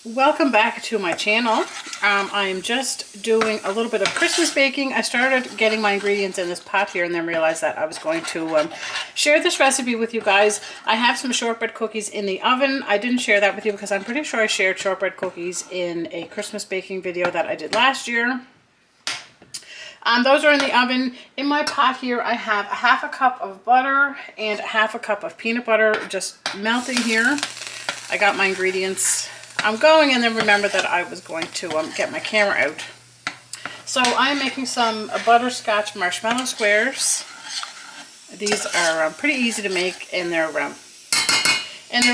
Welcome back to my channel. I'm just doing a little bit of Christmas baking. I started getting my ingredients in this pot here and then realized that I was going to share this recipe with you guys. I have some shortbread cookies in the oven. I didn't share that with you because I'm pretty sure I shared shortbread cookies in a Christmas baking video that I did last year. Those are in the oven. In my pot here, I have a half a cup of butter and a half a cup of peanut butter just melting here. I got my ingredients. I'm going and then remember that I was going to get my camera out. So I'm making some butterscotch marshmallow squares. These are pretty easy to make and they're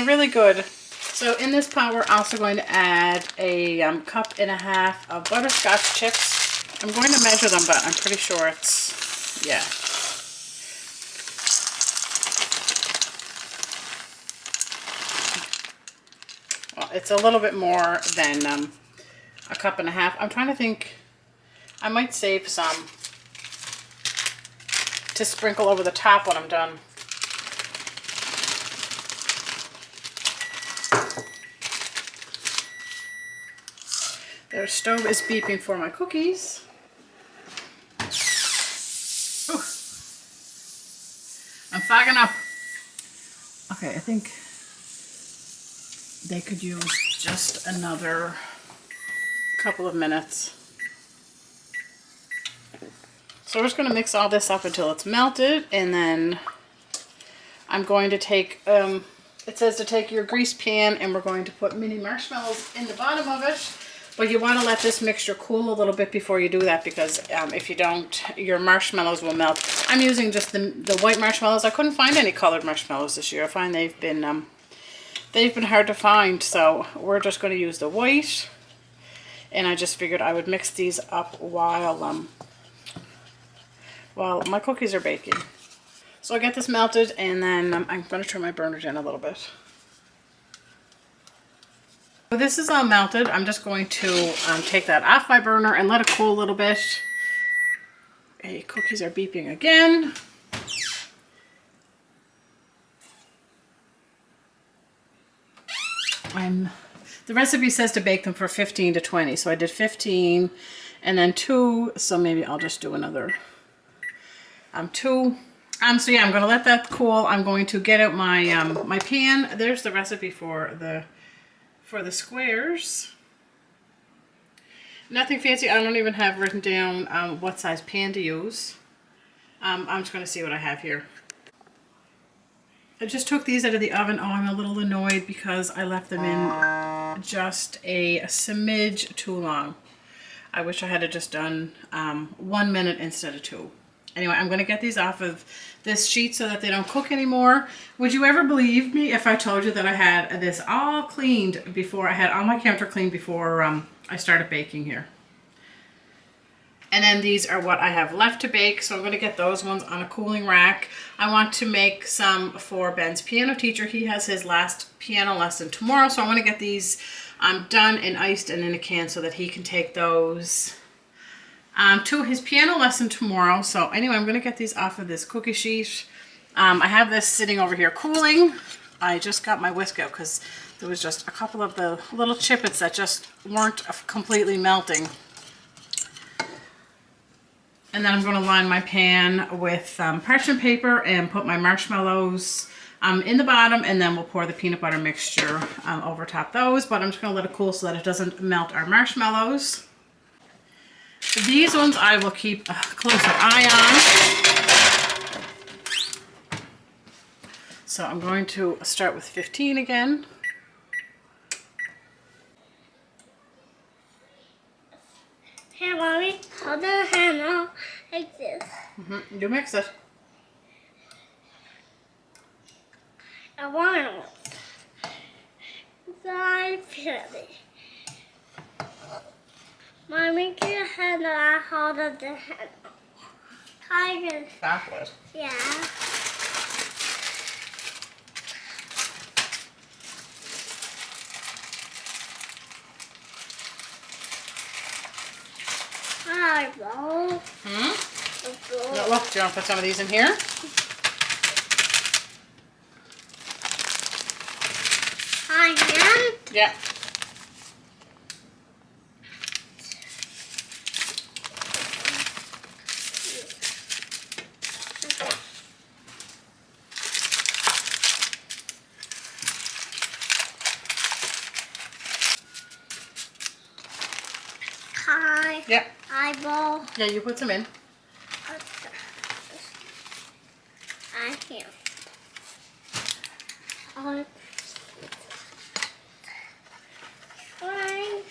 really good. So in this pot we're also going to add a cup and a half of butterscotch chips. I'm going to measure them, but I'm pretty sure it's, yeah. Well, it's a little bit more than a cup and a half. I'm trying to think, I might save some to sprinkle over the top when I'm done. Their stove is beeping for my cookies. Ooh. I'm fogging up. Okay, I think they could use just another couple of minutes. So we're just going to mix all this up until it's melted, and then I'm going to take, it says to take your greased pan and we're going to put mini marshmallows in the bottom of it. But you want to let this mixture cool a little bit before you do that because if you don't, your marshmallows will melt. I'm using just the white marshmallows. I couldn't find any colored marshmallows this year. I find they've been hard to find, so we're just going to use the white. And I just figured I would mix these up while my cookies are baking. So I get this melted, and then I'm going to turn my burner down a little bit. So this is all melted. I'm just going to take that off my burner and let it cool a little bit. Okay, cookies are beeping again. The recipe says to bake them for 15 to 20, so I did 15 and then 2, so maybe I'll just do another 2. So yeah, I'm going to let that cool. I'm going to get out my my pan. There's the recipe for the squares. Nothing fancy. I don't even have written down what size pan to use. I'm just going to see what I have here. I just took these out of the oven. Oh, I'm a little annoyed because I left them in just a smidge too long. I wish I had just done 1 minute instead of 2. Anyway, I'm going to get these off of this sheet so that they don't cook anymore. Would you ever believe me if I told you that I had this all cleaned before, I had all my counter cleaned before I started baking here? And then these are what I have left to bake, so I'm going to get those ones on a cooling rack. I want to make some for Ben's piano teacher. He has his last piano lesson tomorrow, so I want to get these done and iced and in a can so that he can take those to his piano lesson tomorrow. So anyway, I'm going to get these off of this cookie sheet. I have this sitting over here cooling. I just got my whisk out because there was just a couple of the little chippets that just weren't completely melting. And then I'm going to line my pan with parchment paper and put my marshmallows in the bottom, and then we'll pour the peanut butter mixture over top those. But I'm just going to let it cool so that it doesn't melt our marshmallows. These ones I will keep a closer eye on. So I'm going to start with 15 again. Hey, Mommy, hold the handle like this. You mix it. I want it. I feel it. Mommy, get your handle. I hold up the handle. Tiger. Backwards. Yeah. Hi, Bo. Now, look, do you want to put some of these in here? I am? Yeah. Yeah. Eyeball. Yeah, you put some in. I can't. Oh, fine.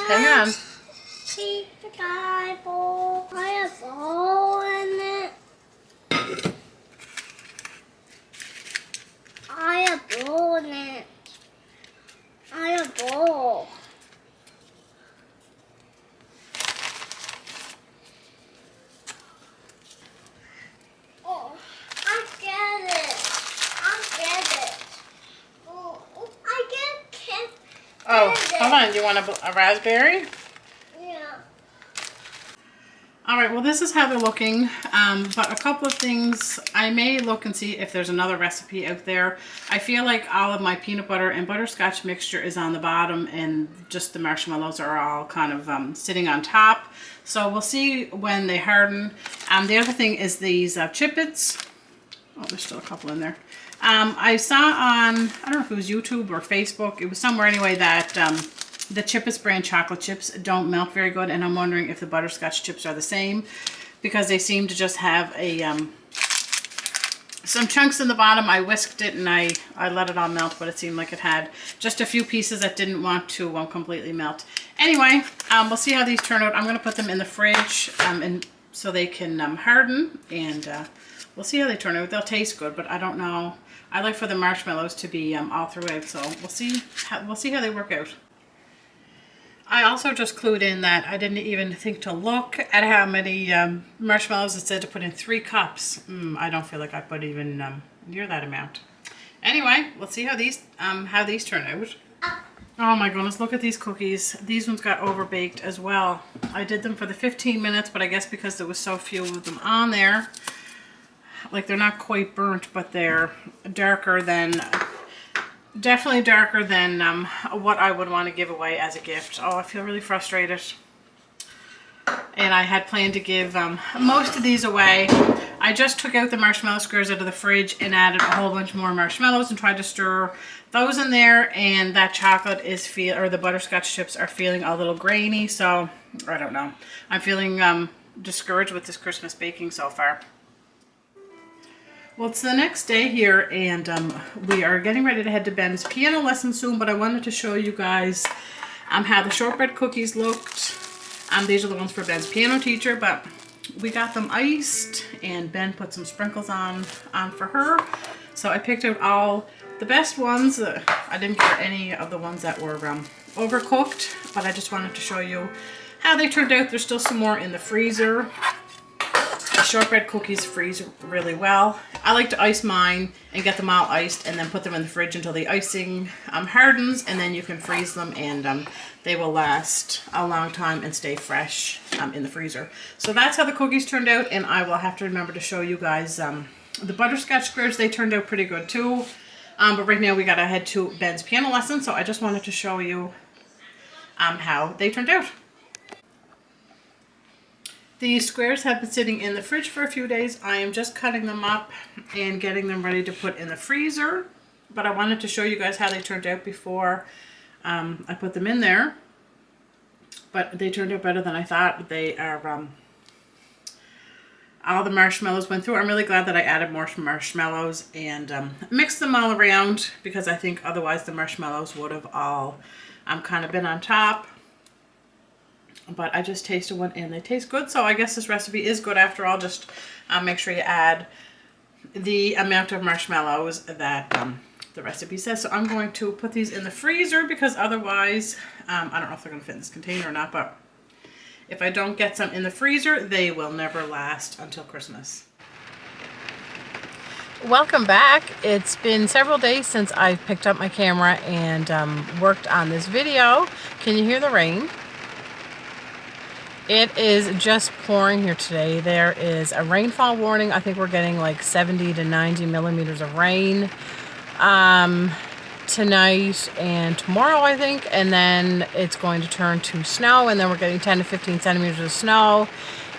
I Hang want on. take the eyeball. I have a ball in it. I have a ball in it. I have a ball. Oh, I get it. I get it. Oh, I get Oh, it. hold on. You want a raspberry? Yeah. All right, well, this is how they're looking, but a couple of things. I may look and see if there's another recipe out there. I feel like all of my peanut butter and butterscotch mixture is on the bottom and just the marshmallows are all kind of sitting on top. So we'll see when they harden. The other thing is these Chip-Its. Oh, there's still a couple in there. I saw on, I don't know if it was YouTube or Facebook, it was somewhere anyway, that the Chip-Its brand chocolate chips don't melt very good, and I'm wondering if the butterscotch chips are the same, because they seem to just have a some chunks in the bottom. I whisked it and I let it all melt, but it seemed like it had just a few pieces that didn't want to completely melt. Anyway, we'll see how these turn out. I'm going to put them in the fridge and so they can harden, and we'll see how they turn out. They'll taste good, but I don't know. I like for the marshmallows to be all throughout, so we'll see how they work out. I also just clued in that I didn't even think to look at how many marshmallows it said to put in 3 cups. I don't feel like I put even near that amount. Anyway, let's see how these turn out. Oh my goodness, look at these cookies. These ones got overbaked as well. I did them for the 15 minutes, but I guess because there was so few of them on there, like they're not quite burnt, but they're darker than... Definitely darker than what I would want to give away as a gift. Oh, I feel really frustrated. And I had planned to give most of these away. I just took out the marshmallow squares out of the fridge and added a whole bunch more marshmallows and tried to stir those in there. And that chocolate is the butterscotch chips are feeling a little grainy. So I don't know. I'm feeling discouraged with this Christmas baking so far. Well, it's the next day here, and we are getting ready to head to Ben's piano lesson soon, but I wanted to show you guys how the shortbread cookies looked. These are the ones for Ben's piano teacher, but we got them iced, and Ben put some sprinkles on for her. So I picked out all the best ones. I didn't get any of the ones that were overcooked, but I just wanted to show you how they turned out. There's still some more in the freezer. Shortbread cookies freeze really well. I like to ice mine and get them all iced and then put them in the fridge until the icing hardens, and then you can freeze them, and they will last a long time and stay fresh in the freezer. So that's how the cookies turned out, and I will have to remember to show you guys the butterscotch squares. They turned out pretty good too. But right now we gotta head to Ben's piano lesson, so I just wanted to show you how they turned out. The squares have been sitting in the fridge for a few days. I am just cutting them up and getting them ready to put in the freezer. But I wanted to show you guys how they turned out before I put them in there. But they turned out better than I thought. They are, all the marshmallows went through. I'm really glad that I added more marshmallows and mixed them all around, because I think otherwise the marshmallows would have all kind of been on top. But I just tasted one and they taste good, so I guess this recipe is good after all. Just make sure you add the amount of marshmallows that the recipe says. So I'm going to put these in the freezer, because otherwise, I don't know if they're going to fit in this container or not, but if I don't get some in the freezer, they will never last until Christmas. Welcome back. It's been several days since I picked up my camera and worked on this video. Can you hear the rain? It is just pouring here today. There is a rainfall warning. I think we're getting like 70 to 90 millimeters of rain. tonight and tomorrow, I think, and then it's going to turn to snow, and then we're getting 10 to 15 centimeters of snow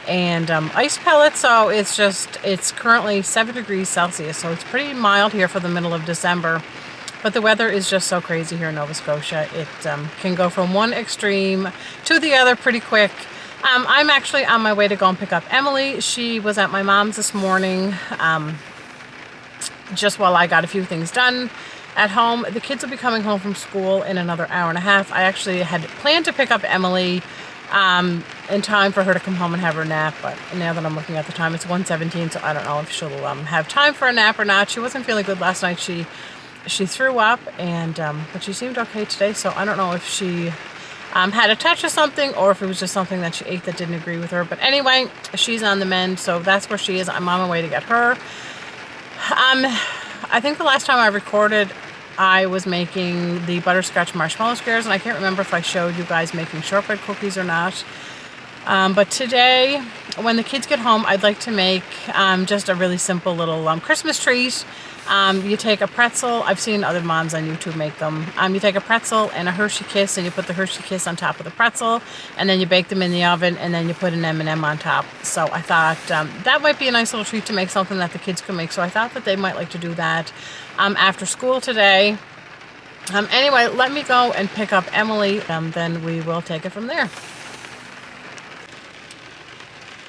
and ice pellets. So it's currently 7 degrees Celsius, so it's pretty mild here for the middle of December. But the weather is just so crazy here in Nova Scotia. It can go from one extreme to the other pretty quick. I'm actually on my way to go and pick up Emily. She was at my mom's this morning, just while I got a few things done at home. The kids will be coming home from school in another hour and a half. I actually had planned to pick up Emily in time for her to come home and have her nap, but now that I'm looking at the time, it's 1:17, so I don't know if she'll have time for a nap or not. She wasn't feeling good last night. She threw up, and but she seemed okay today, so I don't know if she had a touch of something or if it was just something that she ate that didn't agree with her. But anyway, she's on the mend, so that's where she is. I'm on my way to get her. I think the last time I recorded, I was making the butterscotch marshmallow squares, and I can't remember if I showed you guys making shortbread cookies or not. But today, when the kids get home, I'd like to make just a really simple little Christmas treat. You take a pretzel. I've seen other moms on YouTube make them. You take a pretzel and a Hershey Kiss, and you put the Hershey Kiss on top of the pretzel, and then you bake them in the oven, and then you put an M&M on top. So I thought that might be a nice little treat to make, something that the kids can make. So I thought that they might like to do that after school today. Anyway, let me go and pick up Emily, then we will take it from there.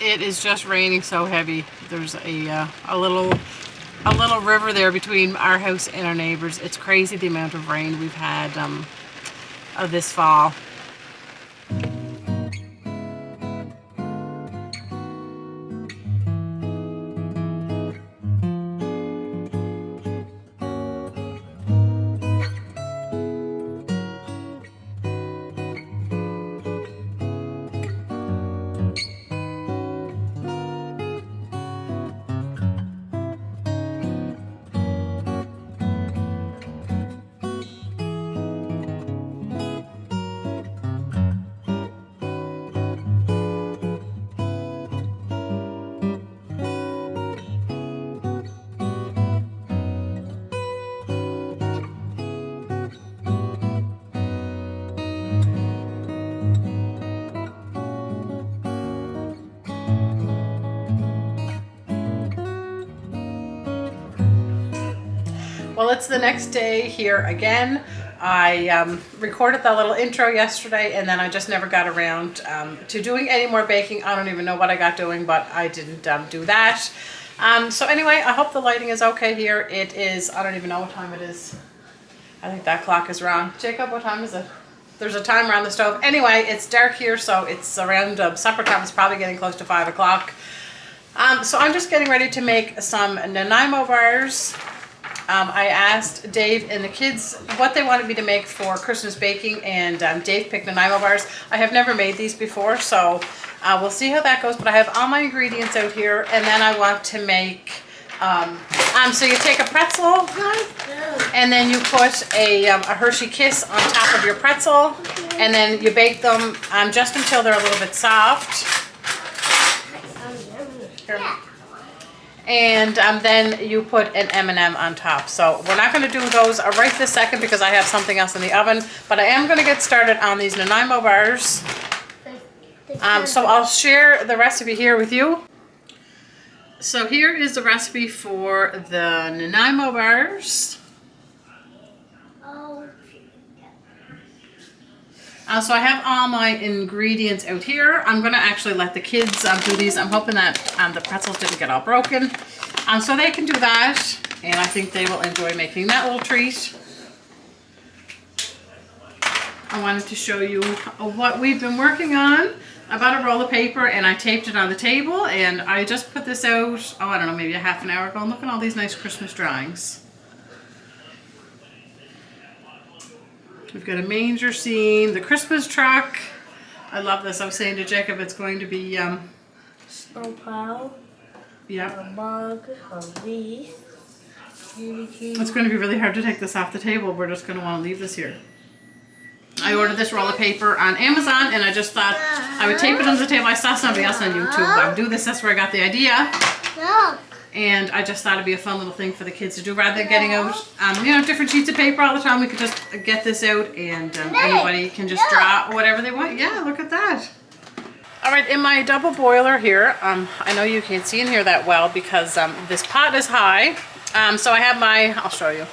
It is just raining so heavy. There's a little river there between our house and our neighbors. It's crazy the amount of rain we've had this fall. Well, it's the next day here again. I recorded that little intro yesterday, and then I just never got around to doing any more baking. I don't even know what I got doing, but I didn't do that. So anyway, I hope the lighting is okay here. It is, I don't even know what time it is. I think that clock is wrong. Jacob, what time is it? There's a timer on the stove. Anyway, it's dark here, so it's around supper time. It's probably getting close to 5 o'clock. So I'm just getting ready to make some Nanaimo bars. I asked Dave and the kids what they wanted me to make for Christmas baking, and Dave picked Nanaimo bars. I have never made these before, so we'll see how that goes, but I have all my ingredients out here, and then I want to make, so you take a pretzel, and then you put a Hershey Kiss on top of your pretzel, and then you bake them just until they're a little bit soft. Here. And then you put an M&M on top. So we're not going to do those right this second because I have something else in the oven, but I am going to get started on these Nanaimo bars. So I'll share the recipe here with you. So here is the recipe for the Nanaimo bars. So I have all my ingredients out here. I'm going to actually let the kids do these. I'm hoping that the pretzels didn't get all broken. So they can do that, and I think they will enjoy making that little treat. I wanted to show you what we've been working on. I bought a roll of paper and I taped it on the table, and I just put this out, I don't know, maybe a half an hour ago. And look at all these nice Christmas drawings. We've got a manger scene, the Christmas truck. I love this. I was saying to Jacob it's going to be snowplow. Yeah. A mug, a wreath. It's going to be really hard to take this off the table. We're just going to want to leave this here. I ordered this roll of paper on Amazon, and I just thought I would tape it under the table. I saw somebody else on YouTube do this. That's where I got the idea. Look. And I just thought it'd be a fun little thing for the kids to do rather than getting out, you know, different sheets of paper all the time. We could just get this out and anybody can just draw whatever they want. Yeah, look at that. All right, in my double boiler here, I know you can't see in here that well because this pot is high. So I have I'll show you,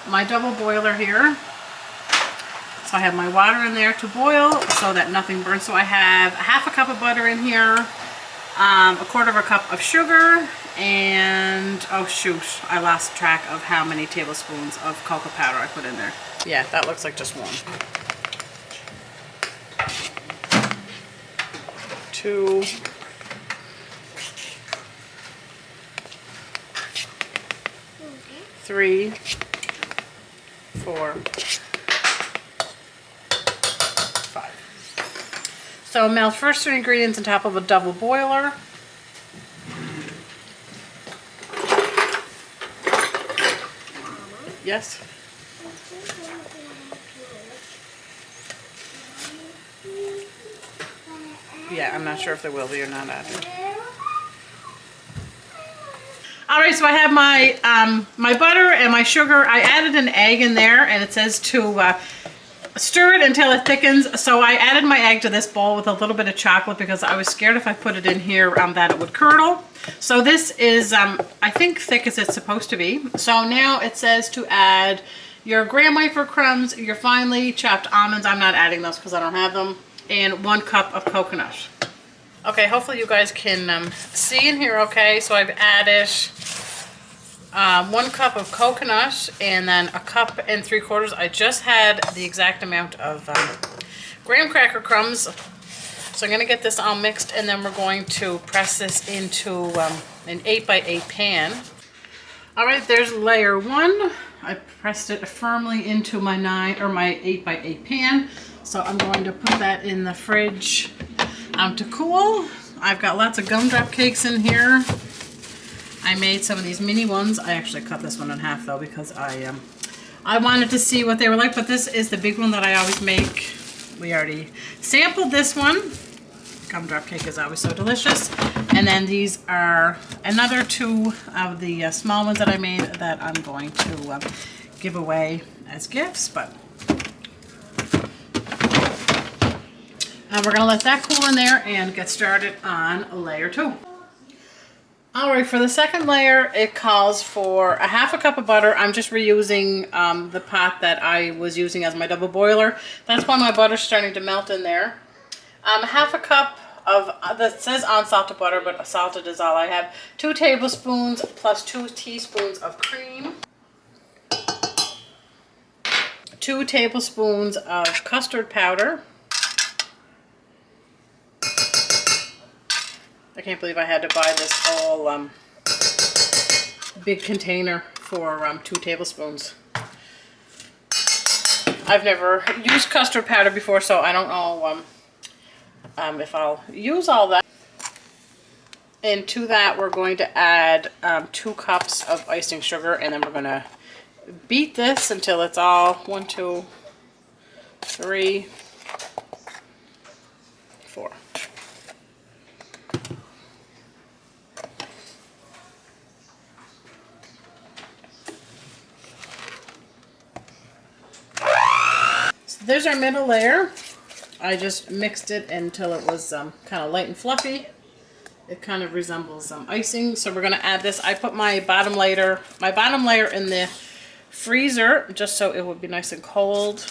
my double boiler here. So I have my water in there to boil so that nothing burns. So I have a half a cup of butter in here, a quarter of a cup of sugar, and oh shoot, I lost track of how many tablespoons of cocoa powder I put in there. Yeah, that looks like just one. 2, 3, 4, 5. So melt first 3 ingredients on top of a double boiler. Yes? Yeah, I'm not sure if there will be or not, Audrey. All right, so I have my my butter and my sugar. I added an egg in there, and it says to stir it until it thickens. So I added my egg to this bowl with a little bit of chocolate because I was scared if I put it in here that it would curdle. So this is, I think, thick as it's supposed to be. So now it says to add your graham wafer crumbs, your finely chopped almonds. I'm not adding those because I don't have them. And 1 cup of coconut. Okay, hopefully you guys can see in here okay. So I've added 1 cup of coconut and then 1 cup and 3/4. I just had the exact amount of graham cracker crumbs. So I'm going to get this all mixed and then we're going to press this into an 8x8 pan. All right, there's layer 1. I pressed it firmly into my 8x8 pan. So I'm going to put that in the fridge to cool. I've got lots of gumdrop cakes in here. I made some of these mini ones. I actually cut this one in half though because I wanted to see what they were like, but this is the big one that I always make. We already sampled this one. Gumdrop cake is always so delicious. And then these are another 2 of the small ones that I made that I'm going to give away as gifts. But we're going to let that cool in there and get started on layer 2. All right, for the second layer, it calls for a half a cup of butter. I'm just reusing the pot that I was using as my double boiler. That's why my butter's starting to melt in there. Half a cup of, that says unsalted butter, but salted is all I have. 2 tablespoons plus 2 teaspoons of cream. 2 tablespoons of custard powder. I can't believe I had to buy this whole big container for 2 tablespoons. I've never used custard powder before, so I don't know if I'll use all that. And to that, we're going to add 2 cups of icing sugar, and then we're going to beat this until it's all 1, 2, 3, 4. There's our middle layer. I just mixed it until it was kind of light and fluffy. It kind of resembles icing. So we're going to add this. I put my bottom layer in the freezer just so it would be nice and cold.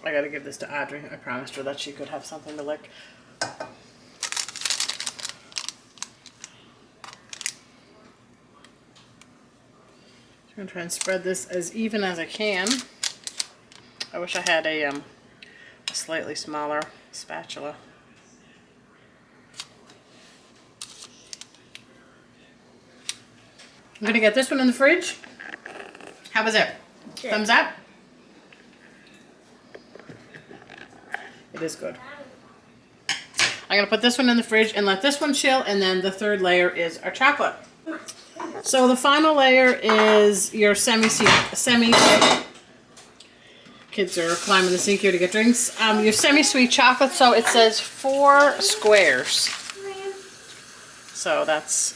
I gotta give this to Audrey. I promised her that she could have something to lick. I'm gonna try and spread this as even as I can. I wish I had a slightly smaller spatula. I'm gonna get this one in the fridge. How was it? Good. Thumbs up? It is good. I'm gonna put this one in the fridge and let this one chill, and then the third layer is our chocolate. So the final layer is your semi. Kids are climbing the sink here to get drinks. Your semi-sweet chocolate. So it says 4 squares. So that's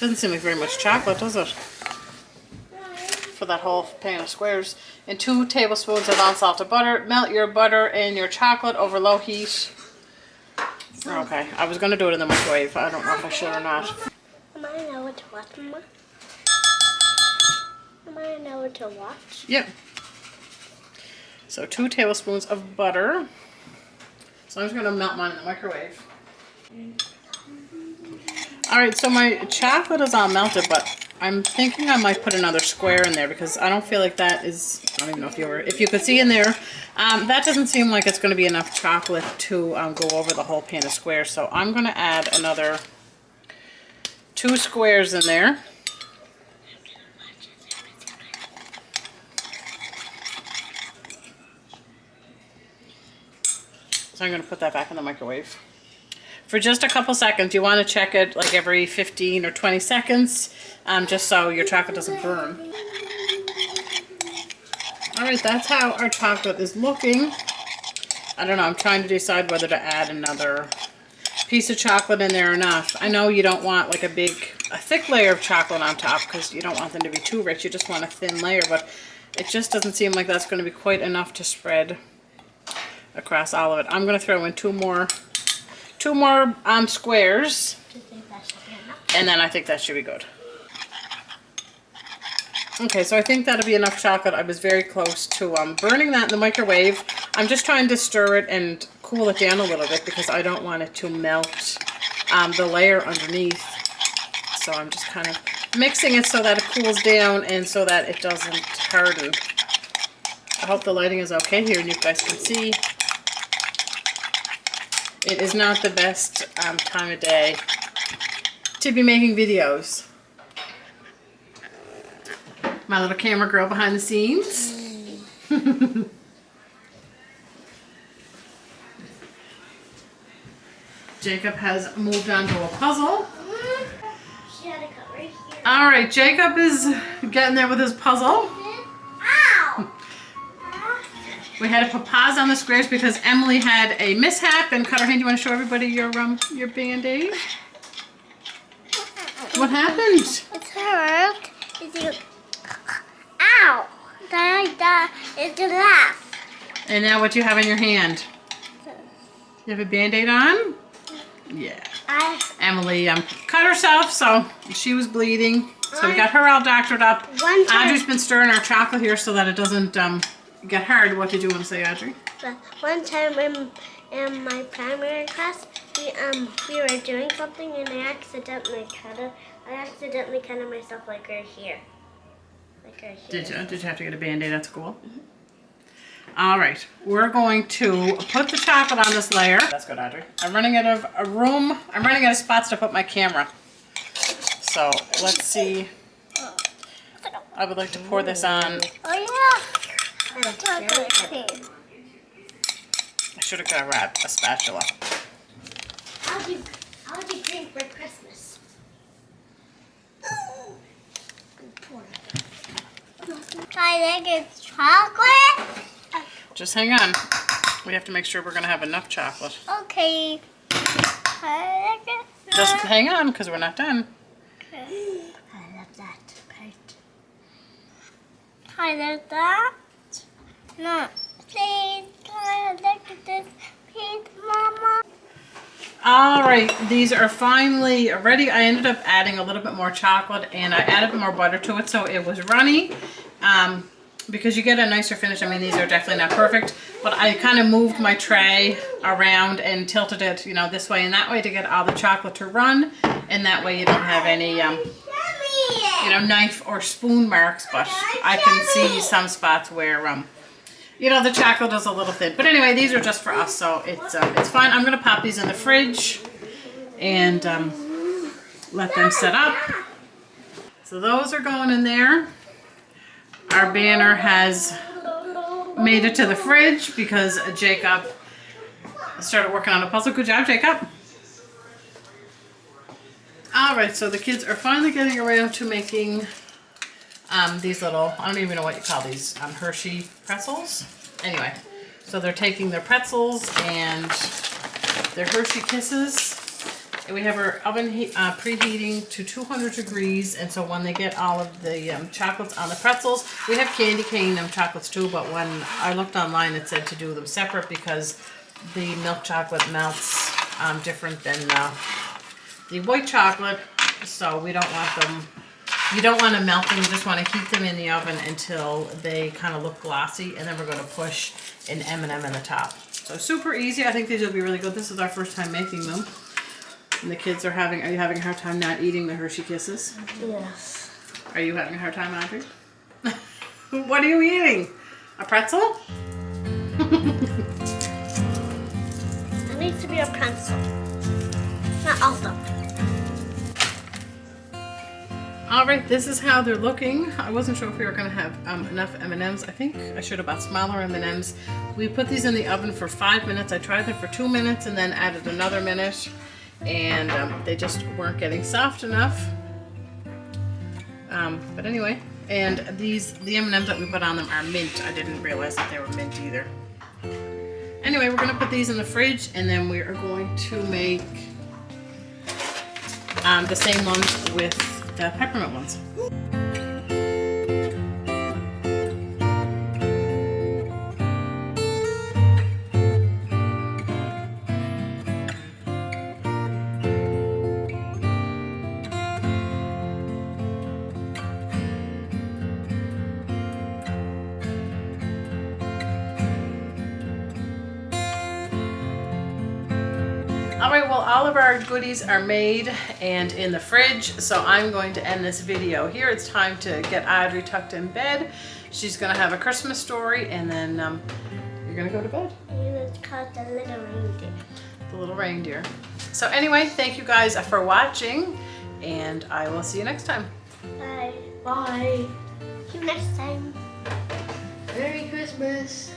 doesn't seem like very much chocolate, does it? For that whole pan of squares. And 2 tablespoons of unsalted butter. Melt your butter and your chocolate over low heat. Okay, I was gonna do it in the microwave. I don't know if I should or not. Am I know what to watch, Mama? Am I know what to watch? Yep. So 2 tablespoons of butter. So I'm just gonna melt mine in the microwave. All right, so my chocolate is all melted, but I'm thinking I might put another square in there because I don't feel like that is, I don't even know if you could see in there, that doesn't seem like it's going to be enough chocolate to go over the whole pan of squares. So I'm going to add another 2 squares in there. So I'm going to put that back in the microwave for just a couple seconds. You want to check it like every 15 or 20 seconds, just so your chocolate doesn't burn. All right, that's how our chocolate is looking. I don't know, I'm trying to decide whether to add another piece of chocolate in there or not. I know you don't want like a thick layer of chocolate on top because you don't want them to be too rich. You just want a thin layer, but it just doesn't seem like that's going to be quite enough to spread across all of it. I'm going to throw in two more squares, and then I think that should be good. Okay, so I think that'll be enough chocolate. I was very close to burning that in the microwave. I'm just trying to stir it and cool it down a little bit because I don't want it to melt the layer underneath. So I'm just kind of mixing it so that it cools down and so that it doesn't harden. I hope the lighting is okay here and you guys can see. It is not the best time of day to be making videos. My little camera girl behind the scenes. Jacob has moved on to a puzzle. She had a cut right here. All right, Jacob is getting there with his puzzle. Ow! We had to put paws on the squares because Emily had a mishap and cut her hand. You want to show everybody your Band-Aid? What happened? It's hurt. Ow! It's a laugh. And now what do you have in your hand? You have a Band-Aid on? Yeah. Emily cut herself, so she was bleeding. So we got her all doctored up. Audrey's been stirring our chocolate here so that it doesn't get hard. What did you want to say, Audrey? One time in my primary class, we were doing something and I accidentally cut myself like right here. Did you have to get a Band-Aid at school? Mm-hmm. All right, we're going to put the chocolate on this layer. That's good, Audrey. I'm running out of a room. I'm running out of spots to put my camera. So let's see. I would like to pour this on. Oh yeah. I should have got a spatula. I'll do green for Christmas. Try to get chocolate. Just hang on. We have to make sure we're going to have enough chocolate. Okay. Just hang on because we're not done. Okay. I love that part. I love that. No. Please, can I look at this piece, Mama? All right, these are finally ready. I ended up adding a little bit more chocolate and I added more butter to it so it was runny. Because you get a nicer finish. I mean, these are definitely not perfect, but I kind of moved my tray around and tilted it, this way and that way to get all the chocolate to run, and that way you don't have any, knife or spoon marks, but I can see some spots where, the chocolate is a little thin. But anyway, these are just for us, so it's fine. I'm going to pop these in the fridge and let them set up. So those are going in there. Our banner has made it to the fridge because Jacob started working on a puzzle. Good job, Jacob. Alright, so the kids are finally getting around to making these little, I don't even know what you call these, Hershey pretzels. Anyway, so they're taking their pretzels and their Hershey Kisses. And we have our oven preheating to 200 degrees, and so when they get all of the chocolates on the pretzels, we have candy cane chocolates too, but when I looked online it said to do them separate because the milk chocolate melts different than the white chocolate, so we don't want them, you don't want to melt them, you just want to heat them in the oven until they kind of look glossy, and then we're going to push an M&M in the top. So super easy. I think these will be really good. This is our first time making them. And the kids are you having a hard time not eating the Hershey Kisses? Yes. Are you having a hard time, Audrey? What are you eating? A pretzel? It needs to be a pretzel. Not all of them. Alright, this is how they're looking. I wasn't sure if we were going to have enough M&Ms. I think I should have bought smaller M&Ms. We put these in the oven for 5 minutes. I tried them for 2 minutes and then added another minute. And they just weren't getting soft enough. But anyway, and the M&Ms that we put on them are mint. I didn't realize that they were mint either. Anyway, we're going to put these in the fridge, and then we are going to make the same ones with the peppermint ones. Alright, well, all of our goodies are made and in the fridge, so I'm going to end this video here. It's time to get Audrey tucked in bed. She's going to have a Christmas story, and then you're going to go to bed. And it's called the little reindeer. The little reindeer. So anyway, thank you guys for watching, and I will see you next time. Bye. Bye. See you next time. Merry Christmas.